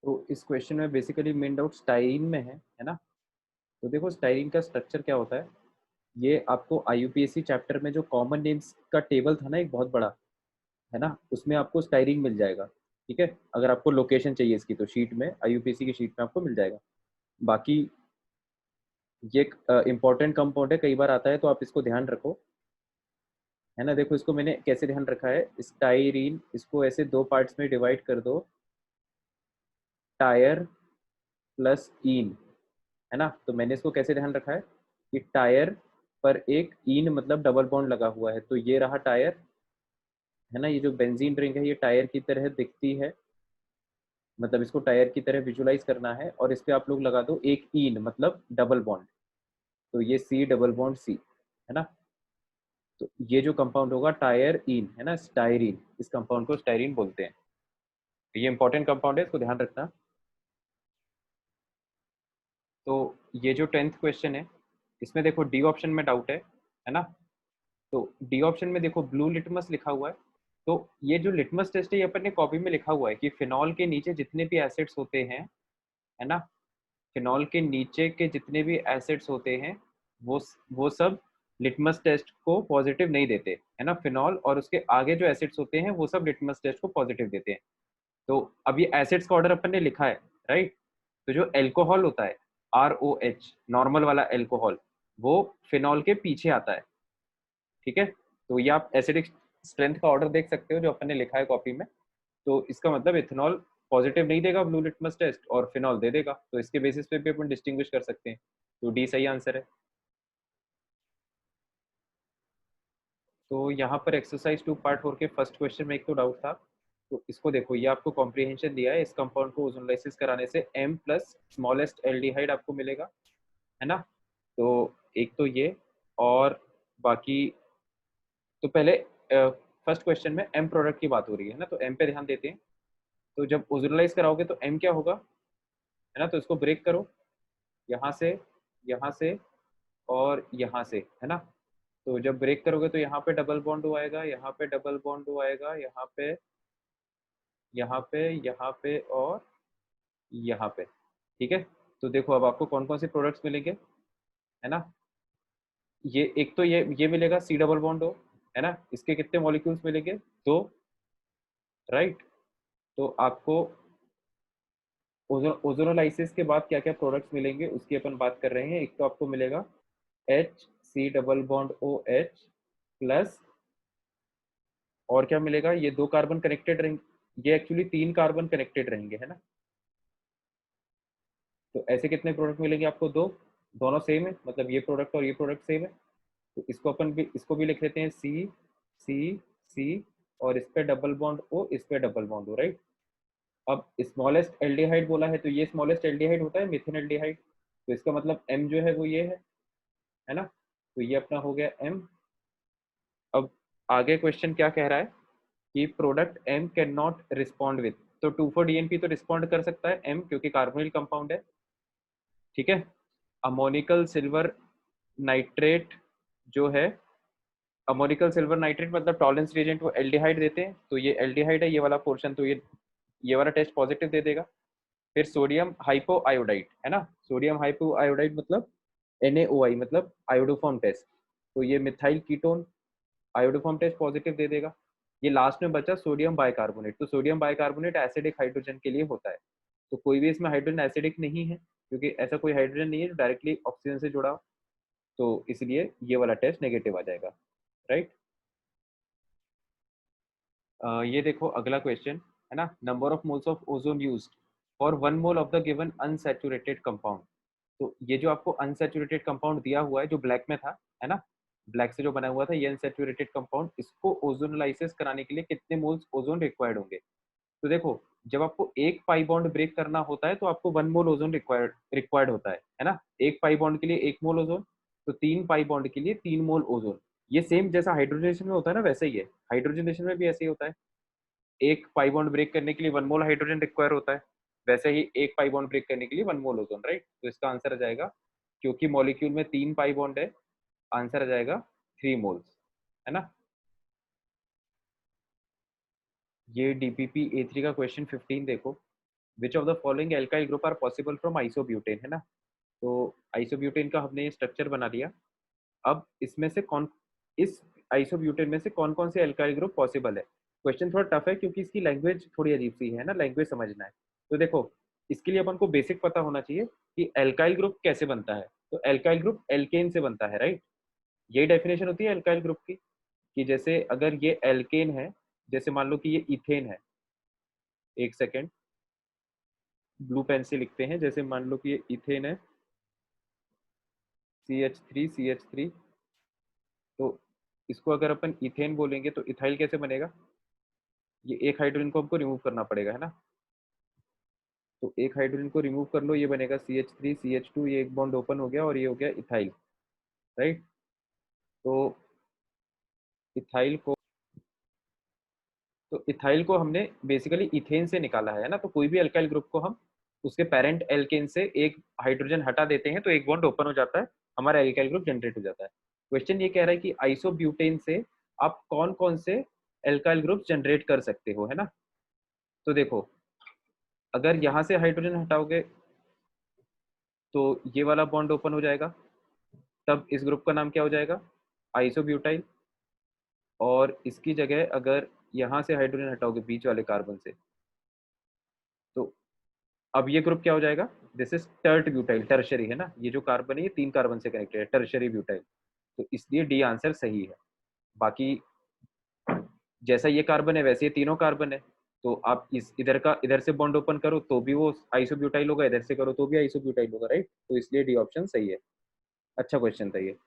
तो इस क्वेश्चन में बेसिकली मेन डाउट स्टाइरीन में है ना? तो देखो स्टाइरीन का स्ट्रक्चर क्या होता है, ये आपको आईयूपीएसी चैप्टर में जो कॉमन नेम्स का टेबल था ना एक बहुत बड़ा, है ना? उसमें आपको स्टाइरीन मिल जाएगा, ठीक है? अगर आपको लोकेशन चाहिए इसकी तो शीट में, आईयूपीएसी की शीट में आपको मिल जाएगा। बाकी ये एक इम्पोर्टेंट कंपाउंड है, कई बार आता है तो आप इसको ध्यान रखो, है ना? देखो इसको मैंने कैसे ध्यान रखा है, स्टाइरीन इसको ऐसे 2 पार्ट्स में डिवाइड कर दो, टायर प्लस ईन, है ना? तो मैंने इसको कैसे ध्यान रखा है कि टायर पर एक ईन मतलब डबल बॉन्ड लगा हुआ है, तो ये रहा टायर, है ना? ये जो बेंजीन रिंग है ये टायर की तरह दिखती है, मतलब इसको टायर की तरह विजुलाइज करना है और इस पे आप लोग लगा दो एक ईन मतलब डबल बॉन्ड, तो ये सी डबल बॉन्ड सी, है ना? तो ये जो कंपाउंड होगा टायर ईन, है ना? स्टाइरीन, इस कंपाउंड को स्टाइरीन बोलते हैं। तो ये इंपॉर्टेंट कंपाउंड है, इसको ध्यान रखना। तो ये जो 10th क्वेश्चन है, इसमें देखो डी ऑप्शन में डाउट है ना? तो डी ऑप्शन में देखो ब्लू लिटमस लिखा हुआ है, तो ये जो लिटमस टेस्ट है ये अपन ने कॉपी में लिखा हुआ है कि फिनॉल के नीचे जितने भी एसिड्स होते हैं, है ना? फिनॉल के नीचे के जितने भी एसिड्स होते हैं वो सब लिटमस टेस्ट को पॉजिटिव नहीं देते, है ना? फिनॉल और उसके आगे जो एसिड्स होते हैं वो सब लिटमस टेस्ट को पॉजिटिव देते हैं। तो अब ये एसिड्स का ऑर्डर अपन ने लिखा है, राइट? तो जो एल्कोहल होता है, ROH, नॉर्मल वाला एल्कोहल, वो फिनॉल के पीछे आता है, ठीक है? तो ये आप एसिडिक स्ट्रेंथ का ऑर्डर देख सकते हो जो अपन ने लिखा है कॉपी में। तो इसका मतलब इथेनॉल पॉजिटिव नहीं देगा ब्लू लिटमस टेस्ट और फिनॉल दे देगा, तो इसके बेसिस पे भी अपन डिस्टिंग्विश कर सकते हैं। तो डी सही आंसर है। तो यहाँ पर एक्सरसाइज 2 पार्ट 4 के फर्स्ट क्वेश्चन में एक तो डाउट था, तो इसको देखो, ये आपको कॉम्प्रिहेंशन दिया है, इस कंपाउंड को ओजोनलाइसिस कराने से M प्लस स्मॉलेस्ट एल्डिहाइड आपको मिलेगा, है ना? तो एक तो ये, और बाकी तो पहले फर्स्ट क्वेश्चन में M प्रोडक्ट की बात हो रही है ना, तो M पे ध्यान देते हैं। तो जब ओजोनलाइज कराओगे तो M क्या होगा, है ना? तो इसको ब्रेक करो, यहाँ से और यहाँ से, है ना? तो जब ब्रेक करोगे तो यहाँ पे डबल बॉन्ड ओ आएगा, यहाँ पे डबल बॉन्ड ओ आएगा, यहाँ पे और यहाँ पे, ठीक है? तो देखो अब आपको कौन कौन से प्रोडक्ट्स मिलेंगे, है ना? ये एक तो ये मिलेगा सी डबल बॉन्ड ओ, है ना? इसके कितने मॉलिक्यूल्स मिलेंगे, दो, राइट? तो आपको ओजोनोलाइसिस के बाद क्या क्या प्रोडक्ट्स मिलेंगे उसकी अपन बात कर रहे हैं। एक तो आपको मिलेगा HC double bond OH plus, और क्या मिलेगा, ये 2 कार्बन कनेक्टेड रहेंगे, ये एक्चुअली 3 कार्बन कनेक्टेड रहेंगे, है ना? तो ऐसे कितने प्रोडक्ट मिलेंगे आपको, दो, दोनों सेम है, मतलब ये प्रोडक्ट और ये प्रोडक्ट सेम है। तो इसको भी लिख लेते हैं C और इस पे डबल बॉन्ड O, इस पे डबल बॉन्ड O, राइट? अब स्मॉलेस्ट एल्डिहाइड बोला है तो ये स्मॉलेस्ट एल्डिहाइड होता है मिथेन एल्डिहाइड, तो इसका मतलब M जो है वो ये है ना? तो ये अपना हो गया M। अब आगे क्वेश्चन क्या कह रहा है कि product M can not respond with, तो 2,4-DNP तो रिस्पॉन्ड कर सकता है M क्योंकि कार्बोनिल कंपाउंड है, ठीक है? अमोनिकल सिल्वर नाइट्रेट जो है, अमोनिकल सिल्वर नाइट्रेट मतलब टॉलरेंस रिएजेंट वो एल्डिहाइड देते हैं, तो ये एल्डिहाइड है ये वाला पोर्शन, तो ये वाला टेस्ट पॉजिटिव दे देगा। फिर सोडियम हाइपो आयोडाइड, है ना? सोडियम हाइपो आयोडाइड मतलब NaOI मतलब आयोडोफॉर्म टेस्ट, तो ये methyl ketone iodoform test positive दे देगा। ये लास्ट में बचा सोडियम बाइकार्बोनेट, तो सोडियम बाइकार्बोनेट एसिडिक हाइड्रोजन के लिए होता है, तो कोई भी इसमें हाइड्रोजन एसिडिक नहीं है क्योंकि ऐसा कोई हाइड्रोजन नहीं है जो डायरेक्टली ऑक्सीजन से जुड़ा हो, तो इसलिए ये वाला टेस्ट नेगेटिव आ जाएगा, राइट? ये देखो अगला क्वेश्चन, है ना? Number of moles of ozone used for 1 mole of the given unsaturated compound. तो ये जो आपको अनसैचुरेटेड कंपाउंड दिया हुआ है जो ब्लैक में था, है ना? ब्लैक से जो बना हुआ था ये अनसैचुरेटेड कंपाउंड, इसको ओजोनलाइसिस कराने के लिए कितने मोल्स ओजोन रिक्वायर्ड होंगे? तो देखो, जब आपको एक पाई बॉन्ड ब्रेक करना होता है तो आपको 1 मोल ओजोन रिक्वायर्ड रिक्वायर्ड होता है ना? एक पाई बॉन्ड के लिए 1 मोल ओजोन, तो 3 पाई बॉन्ड के लिए 3 मोल ओजोन। ये सेम जैसा हाइड्रोजनेशन में होता है ना वैसे ही है, हाइड्रोजनेशन में भी ऐसे ही होता है। एक पाई बॉन्ड ब्रेक करने के लिए 1 मोल हाइड्रोजन रिक्वायर होता है, वैसे ही एक पाई बॉन्ड ब्रेक करने के लिए 1 मोल ओजोन, राइट? तो इसका आंसर आ जाएगा, क्योंकि मॉलिक्यूल में 3 पाई बॉन्ड है, आंसर आ जाएगा 3 मोल्स, है ना? ये DPP A3 का क्वेश्चन 15 देखो, which of the following alkyl group are possible from isobutane, है ना। तो आइसोब्यूटेन का हमने स्ट्रक्चर बना दिया। अब इसमें से कौन, इस आइसोब्यूटेन में से कौन कौन से एल्काइल ग्रुप पॉसिबल है। क्वेश्चन थोड़ा टफ है क्योंकि इसकी लैंग्वेज थोड़ी अजीब सी है ना, लैंग्वेज समझना है। तो देखो, इसके लिए अपन को बेसिक पता होना चाहिए कि एल्काइल ग्रुप कैसे बनता है। तो एल्काइल ग्रुप एल्केन से बनता है, राइट। यही डेफिनेशन होती है एल्काइल ग्रुप की, कि जैसे अगर ये एल्केन है, जैसे मान लो कि ये इथेन है, एक सेकेंड ब्लू पेन से लिखते हैं, जैसे मान लो कि ये इथेन है, CH3 तो इसको अगर अपन इथेन बोलेंगे तो इथाइल कैसे बनेगा। ये एक हाइड्रोजन को हमको रिमूव करना पड़ेगा, है ना। तो एक हाइड्रोजन को रिमूव कर लो, ये बनेगा CH3 CH2, ये एक बॉन्ड ओपन हो गया और ये हो गया इथाइल, राइट। तो इथाइल को तो इथाइल को हमने बेसिकली इथेन से निकाला है ना। तो कोई भी अल्काइल ग्रुप को हम उसके पेरेंट एल्केन से एक हाइड्रोजन हटा देते हैं तो एक बॉन्ड ओपन हो जाता है, हमारा एल्काइल ग्रुप जनरेट हो जाता है। क्वेश्चन ये कह रहा है कि आइसोब्यूटेन से आप कौन कौन से एल्काइल ग्रुप जनरेट कर सकते हो, है ना। तो देखो, अगर यहाँ से हाइड्रोजन हटाओगे तो ये वाला बॉन्ड ओपन हो जाएगा, तब इस ग्रुप का नाम क्या हो जाएगा, आइसोब्यूटाइल। और इसकी जगह अगर यहाँ से हाइड्रोजन हटाओगे बीच वाले कार्बन से, तो अब ये ग्रुप क्या हो जाएगा, this is tert butyl, tertiary, है ना। ये जो कार्बन है ये 3 कार्बन से कनेक्टेड है, टर्शरी ब्यूटाइल। तो इसलिए डी आंसर सही है। बाकी जैसा ये कार्बन है वैसे ये तीनों कार्बन है, तो आप इस इधर का इधर से बॉन्ड ओपन करो तो भी वो आइसोब्यूटाइल होगा, इधर से करो तो भी आइसोब्यूटाइल होगा, राइट। तो इसलिए डी ऑप्शन सही है। अच्छा क्वेश्चन था ये।